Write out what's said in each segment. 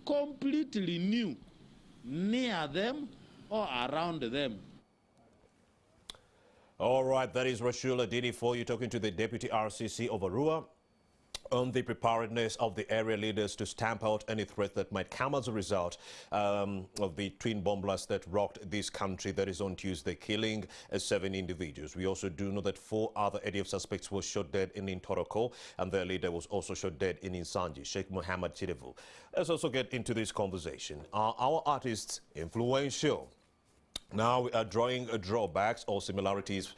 completely new near them or around them. All right, that is Rashula Didi for you, talking to the Deputy RCC of Arua on the preparedness of the area leaders to stamp out any threat that might come as a result of the twin bomb blast that rocked this country that is on Tuesday, killing 7 individuals. We also do know that 4 other ADF suspects were shot dead in Toroko, and their leader was also shot dead in Insanji, Sheikh Mohammed Chidevu. Let's also get into this conversation. Are our artists influential? Now we are drawing drawbacks or similarities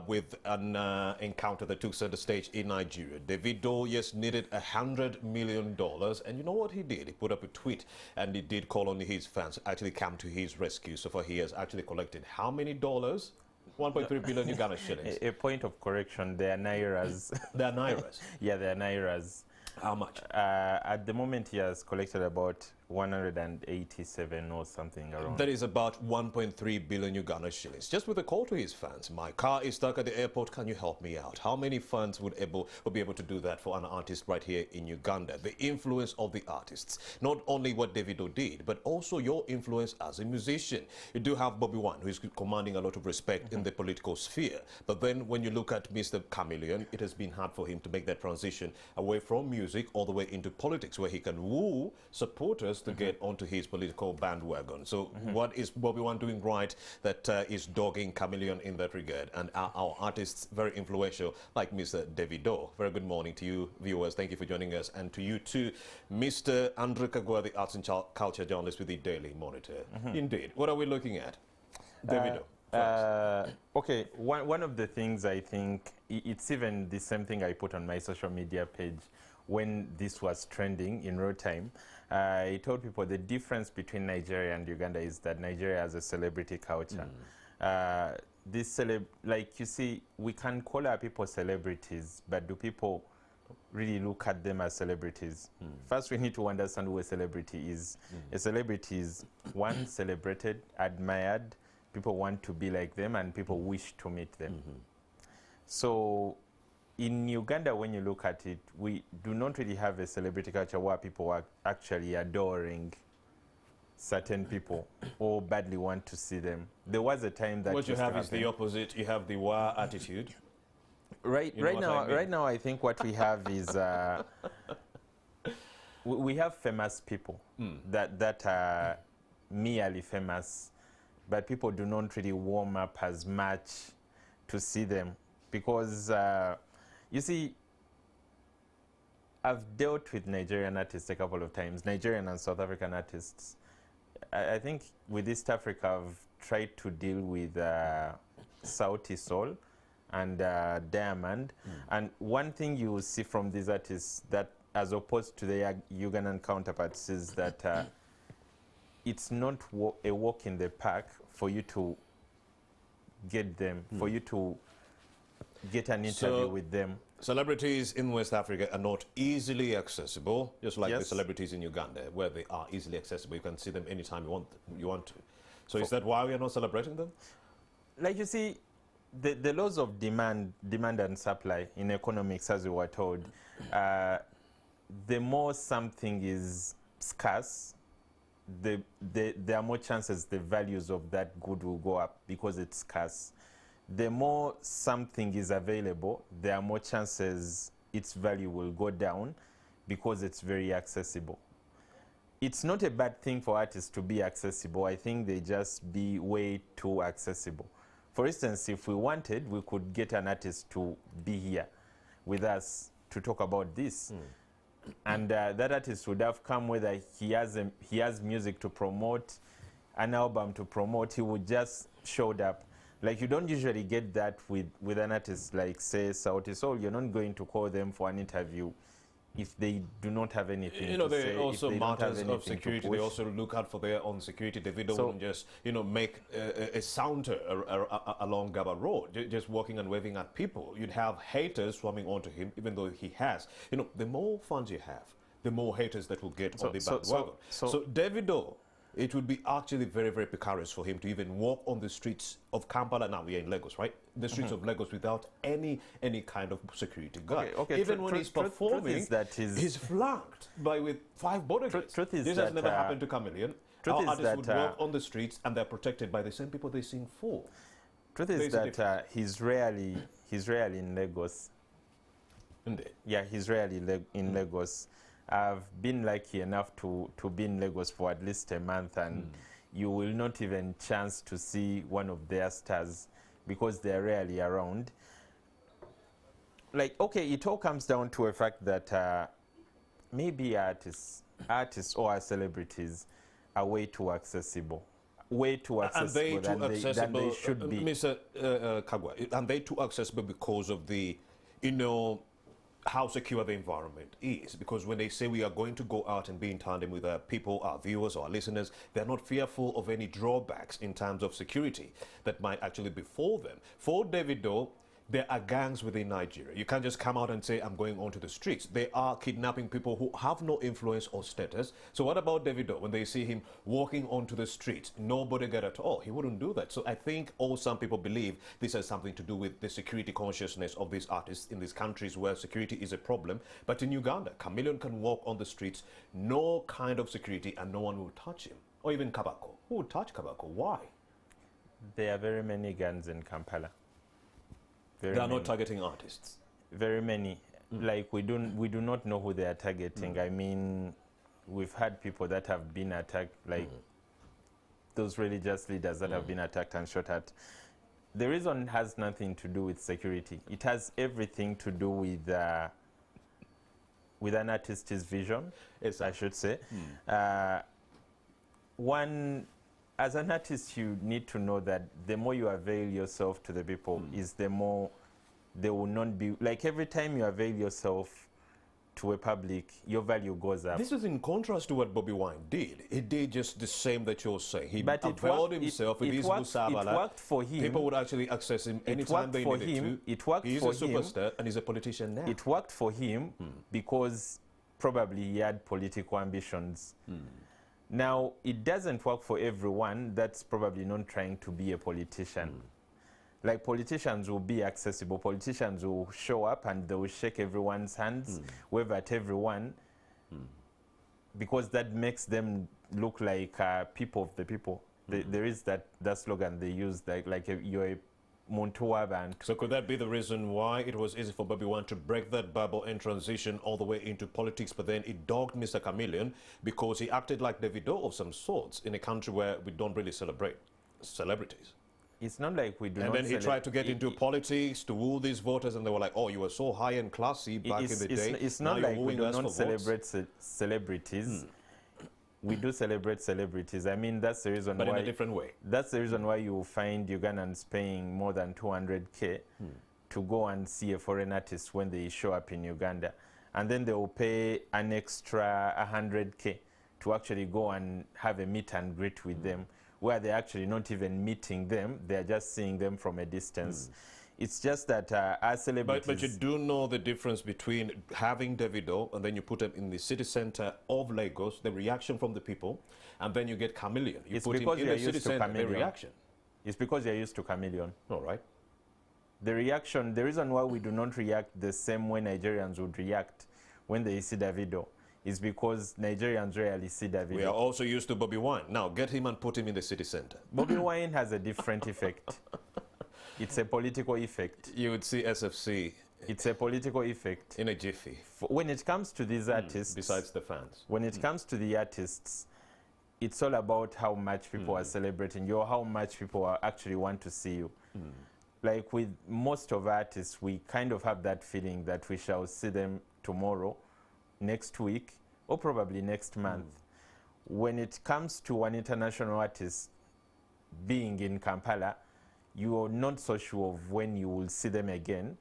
with an encounter that took center stage in Nigeria. Davido, yes, needed $100 million, and you know what he did? He put up a tweet, and he did call on his fans to actually come to his rescue. So far, he has actually collected how many dollars? 1.3 billion Uganda shillings. A point of correction, they are nairas. They are nairas? Yeah, they are nairas. How much? At the moment, he has collected about 187 or something around. That is about 1.3 billion Uganda shillings. Just with a call to his fans, my car is stuck at the airport, can you help me out? How many fans would be able to do that for an artist right here in Uganda? The influence of the artists, not only what Davido did, but also your influence as a musician. You do have Bobby Wine, who is commanding a lot of respect in the political sphere. But then when you look at Mr. Chameleon, it has been hard for him to make that transition away from music all the way into politics, where he can woo supporters to get onto his political bandwagon. So what is Bobby Wine doing right that is dogging Chameleon in that regard? And are our artists very influential, like Mr. Davido? Very good morning to you, viewers. Thank you for joining us. And to you too, Mr. Andrew Kagwa, the arts and culture journalist with the Daily Monitor. Indeed. What are we looking at? Davido. Okay, one of the things I think, it's even the same thing I put on my social media page when this was trending in real time. I told people the difference between Nigeria and Uganda is that Nigeria has a celebrity culture. Like you see, we can call our people celebrities, but do people really look at them as celebrities? First, we need to understand who a celebrity is. A celebrity is, one, celebrated, admired, people want to be like them, and people wish to meet them. So in Uganda, when you look at it, we do not really have a celebrity culture where people are actually adoring certain people or badly want to see them. There was a time that what you have is the opposite. You have the war attitude. Right now, I think what we have is we have famous people that are merely famous, but people do not really warm up as much to see them because. You see, I've dealt with Nigerian artists a couple of times, Nigerian and South African artists. I think with East Africa, I've tried to deal with Sauti Sol and Diamond. And one thing you will see from these artists that, as opposed to their Ugandan counterparts, is that it's not a walk in the park for you to get them, for you to get an interview with them. Celebrities in West Africa are not easily accessible, just like the celebrities in Uganda, where they are easily accessible. You can see them anytime you want to. So is that why we are not celebrating them? Like you see, the laws of demand and supply in economics, as we were told, the more something is scarce, there are more chances the values of that good will go up because it's scarce. The more something is available, there are more chances its value will go down because it's very accessible. It's not a bad thing for artists to be accessible. I think they just be way too accessible. For instance, if we wanted, we could get an artist to be here with us to talk about this. And that artist would have come whether he has music to promote, an album to promote, he would just showed up. Like, you don't usually get that with an artist like, say, Sauti Sol. You're not going to call them for an interview if they do not have anything to say. They also matters of security. They also look out for their own security. They don't want to just, make a saunter along Gaba Road, just walking and waving at people. You'd have haters swarming onto him, even though he has. The more fans you have, the more haters that will get on the bandwagon. So Davido, it would be actually very, very precarious for him to even walk on the streets of Kampala. Now we are in Lagos, right? The streets of Lagos without any kind of security guard. Even when he's performing, he's flanked with 5 bodyguards. This has never happened to Chameleone. Our artists would walk on the streets and they're protected by the same people they sing for. Truth is that he's rarely in Lagos. Indeed. Yeah, he's rarely in Lagos. I've been lucky enough to be in Lagos for at least a month, and you will not even chance to see one of their stars because they're rarely around. Like, okay, it all comes down to a fact that maybe artists or celebrities are way too accessible. Way too accessible than they should be. Mr. Kagwa, and they too accessible because of the, how secure the environment is. Because when they say we are going to go out and be in tandem with our people, our viewers, our listeners, they're not fearful of any drawbacks in terms of security that might actually befall them. For Davido, there are gangs within Nigeria. You can't just come out and say, I'm going onto the streets. They are kidnapping people who have no influence or status. So what about Davido? When they see him walking onto the streets, no bodyguard at all, he wouldn't do that. So I think some people believe this has something to do with the security consciousness of these artists in these countries where security is a problem. But in Uganda, Chameleone can walk on the streets, no kind of security, and no one will touch him. Or even Kabako. Who would touch Kabako? Why? There are very many guns in Kampala. They are not targeting artists. Very many. Like we do not know who they are targeting. I mean, we've had people that have been attacked, like those religious leaders that have been attacked and shot at. The reason has nothing to do with security. It has everything to do with an artist's vision, I should say. As an artist, you need to know that the more you avail yourself to the people is the more they will not be, like every time you avail yourself to a public, your value goes up. This is in contrast to what Bobby Wine did. He did just the same that you're saying. He availed himself with his Musabala. It worked for him. People would actually access him anytime they needed to. It worked He's for a superstar and he's a politician now. It worked for him because probably he had political ambitions. Now, it doesn't work for everyone that's probably not trying to be a politician. Like politicians will be accessible. Politicians will show up and they will shake everyone's hands, wave at everyone, because that makes them look like people of the people. There is that slogan they use, like you're a Montuwa. So could that be the reason why it was easy for Bobby Wine to break that bubble and transition all the way into politics, but then it dogged Mr. Chameleone because he acted like Davido of some sorts in a country where we don't really celebrate celebrities? It's not like we do. And then he tried to get into politics to woo these voters, and they were like, "Oh, you were so high and classy back in the day." It's not like we do not celebrate celebrities. We do celebrate celebrities. I mean, that's the reason why. But in a different way. That's the reason why you will find Ugandans paying more than 200K to go and see a foreign artist when they show up in Uganda. And then they will pay an extra 100K to actually go and have a meet and greet with them, where they're actually not even meeting them. They're just seeing them from a distance. It's just that our celebrities... But you do know the difference between having Davido and then you put him in the city center of Lagos, the reaction from the people, and then you get Chameleone. You put him in the city center, the reaction. It's because you're used to Chameleone. All right. The reaction, the reason why we do not react the same way Nigerians would react when they see Davido is because Nigerians rarely see Davido. We are also used to Bobby Wine. Now, get him and put him in the city center. Bobby Wine has a different effect. It's a political effect. You would see SFC. It's a political effect. In a jiffy. When it comes to these artists... Besides the fans. When it comes to the artists, it's all about how much people are celebrating you or how much people actually want to see you. Like with most of artists, we kind of have that feeling that we shall see them tomorrow, next week, or probably next month. When it comes to an international artist being in Kampala, you are not so sure of when you will see them again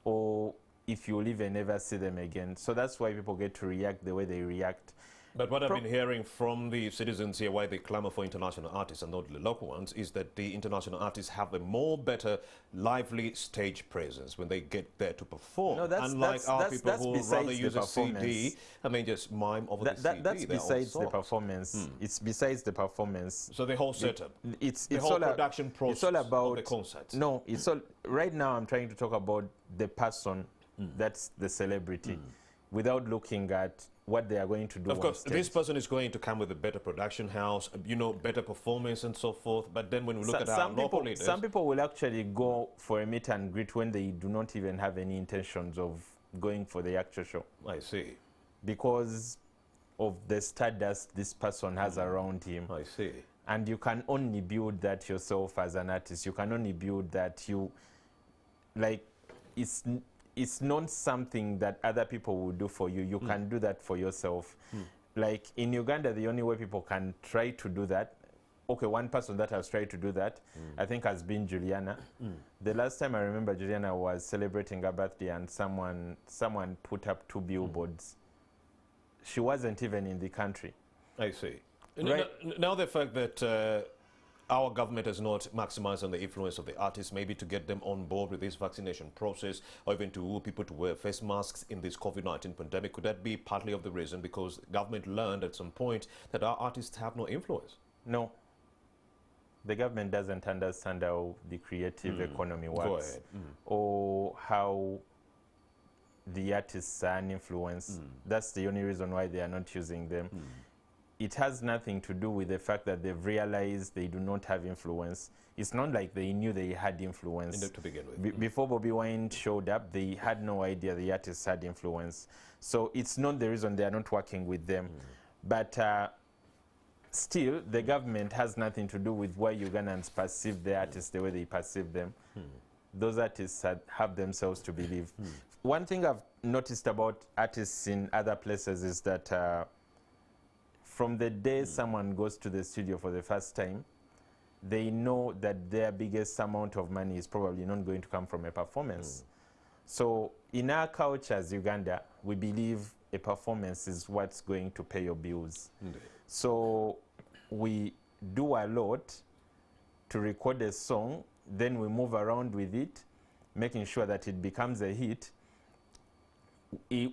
or if you will even ever see them again. So that's why people get to react the way they react. But what I've been hearing from the citizens here, why they clamor for international artists and not the local ones, is that the international artists have a more better, lively stage presence when they get there to perform. No, Unlike our people who rather use a performance. CD, I mean, just mime over the CD. That's They're all besides the songs. performance. It's besides the performance. So the whole setup, It's the whole all production process it's all about of the concerts. No, it's all right now. I'm trying to talk about the person that's the celebrity, without looking at what they are going to do. Of course, on stage. this person is going to come with a better production house, you know, better performance and so forth. But then when we look at our local leaders, some people will actually go for a meet and greet when they do not even have any intentions of going for the actual show, I see, because of the stardust this person has around him. I see. And you can only build that yourself as an artist. You can only build that you, like, it's not something that other people will do for you. You can do that for yourself. Like in Uganda, the only way people can try to do that, okay, one person that has tried to do that, I think has been Juliana. The last time I remember Juliana was celebrating her birthday and someone put up 2 billboards. She wasn't even in the country. I see. Right. Now the fact that our government has not maximized on the influence of the artists, maybe to get them on board with this vaccination process, or even to woo people to wear face masks in this COVID-19 pandemic, could that be partly of the reason? Because the government learned at some point that our artists have no influence. No. The government doesn't understand how the creative economy works. Go ahead. Or how the artists are an influence. That's the only reason why they are not using them. It has nothing to do with the fact that they've realized they do not have influence. It's not like they knew they had influence. To begin with. Before Bobby Wine showed up, they had no idea the artists had influence. So it's not the reason they are not working with them. But still, the government has nothing to do with why Ugandans perceive the artists the way they perceive them. Those artists have themselves to believe. One thing I've noticed about artists in other places is that from the day someone goes to the studio for the first time, they know that their biggest amount of money is probably not going to come from a performance. So in our culture as Uganda, we believe a performance is what's going to pay your bills. So we do a lot to record a song, then we move around with it, making sure that it becomes a hit,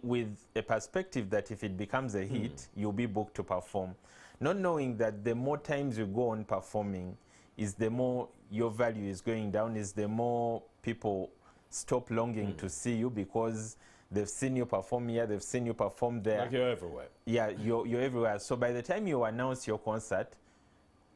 with a perspective that if it becomes a hit, you'll be booked to perform. Not knowing that the more times you go on performing, is the more your value is going down, is the more people stop longing to see you, because they've seen you perform here, they've seen you perform there. Like you're everywhere. Yeah, you're everywhere. So by the time you announce your concert,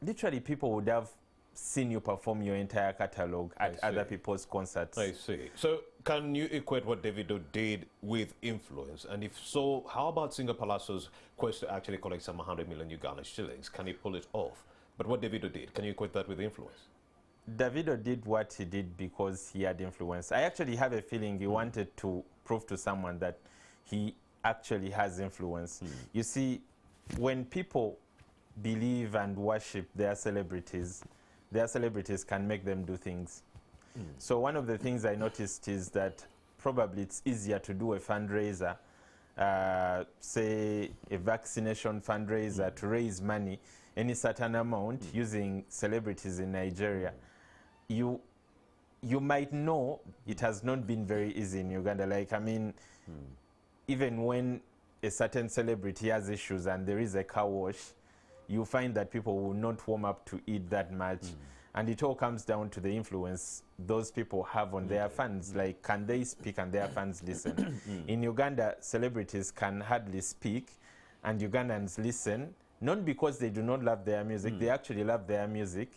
literally people would have seen you perform your entire catalog at other people's concerts. I see. So can you equate what Davido did with influence? And if so, how about Singer Palazzo's quest to actually collect some 100 million Uganda shillings? Can he pull it off? But what Davido did, can you equate that with influence? Davido did what he did because he had influence. I actually have a feeling he wanted to prove to someone that he actually has influence. You see, when people believe and worship their celebrities can make them do things. So one of the things I noticed is that probably it's easier to do a fundraiser, say a vaccination fundraiser, to raise money, any certain amount, using celebrities in Nigeria. You might know it has not been very easy in Uganda. Like, I mean, even when a certain celebrity has issues and there is a car wash, you find that people will not warm up to eat that much. And it all comes down to the influence those people have on their fans. Like, can they speak and their fans listen? In Uganda, celebrities can hardly speak and Ugandans listen, not because they do not love their music, they actually love their music.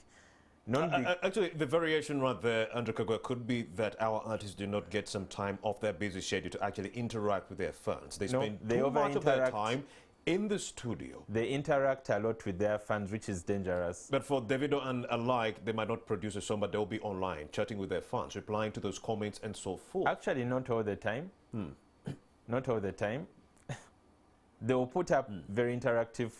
Actually, the variation right there, Andrew Kagwe, could be that our artists do not get some time off their busy schedule to actually interact with their fans. They spend too much of their time in the studio. They interact a lot with their fans, which is dangerous. But for Davido and alike, they might not produce a song, but they'll be online, chatting with their fans, replying to those comments and so forth. Actually, not all the time. Not all the time. They will put up very interactive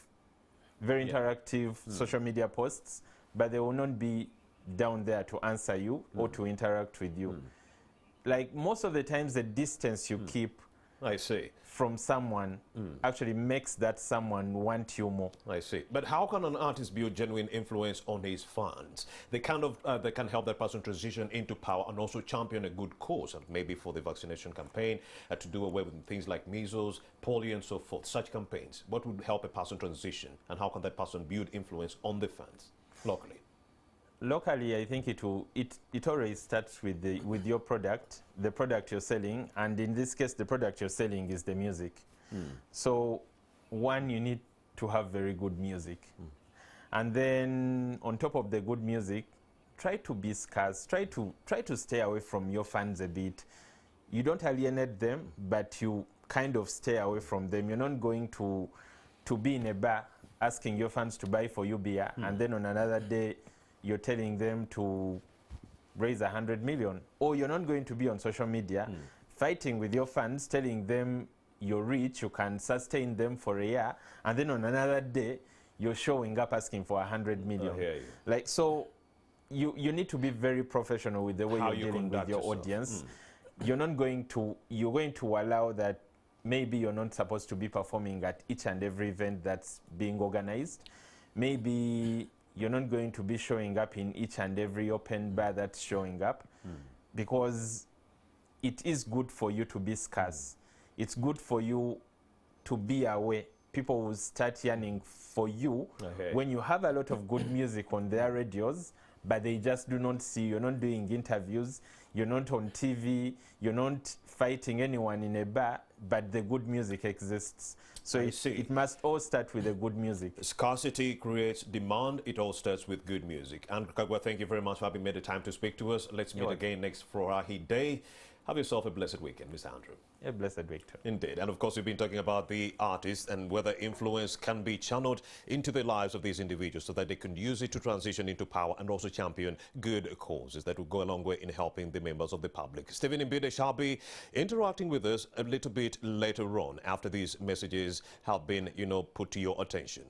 social media posts, but they will not be down there to answer you or to interact with you. Like, most of the times, the distance you keep I see. from someone actually makes that someone want you more. I see. But how can an artist build genuine influence on his fans? They they can help that person transition into power and also champion a good cause, and maybe for the vaccination campaign, to do away with things like measles, polio, and so forth. Such campaigns. What would help a person transition, and how can that person build influence on the fans locally? Locally, I think it always starts with your product, the product you're selling, and in this case, the product you're selling is the music. So, one, you need to have very good music, and then on top of the good music, try to be scarce. Try to stay away from your fans a bit. You don't alienate them, but you kind of stay away from them. You're not going to be in a bar asking your fans to buy for you beer, and then on another day you're telling them to raise 100 million. Or you're not going to be on social media fighting with your fans, telling them you're rich, you can sustain them for a year, and then on another day you're showing up asking for 100 million. I hear you. Like, so you need to be very professional with the way How you're you dealing with conduct your yourself. audience. You're going to allow that maybe you're not supposed to be performing at each and every event that's being organized. Maybe you're not going to be showing up in each and every open bar that's showing up, because it is good for you to be scarce. It's good for you to be aware. People will start yearning for you when you have a lot of good music on their radios, but they just do not see you. You're not doing interviews, you're not on TV, you're not fighting anyone in a bar, but the good music exists. So it must all start with the good music. Scarcity creates demand. It all starts with good music. And Kagwa, thank you very much for having made the time to speak to us. Let's meet again next Furahi Day. Have yourself a blessed weekend, Mr. Andrew. A blessed week too. Indeed. And of course, we've been talking about the artists and whether influence can be channeled into the lives of these individuals so that they can use it to transition into power and also champion good causes that will go a long way in helping the members of the public. Stephen Mbide shall be interacting with us a little bit later on after these messages have been, put to your attention.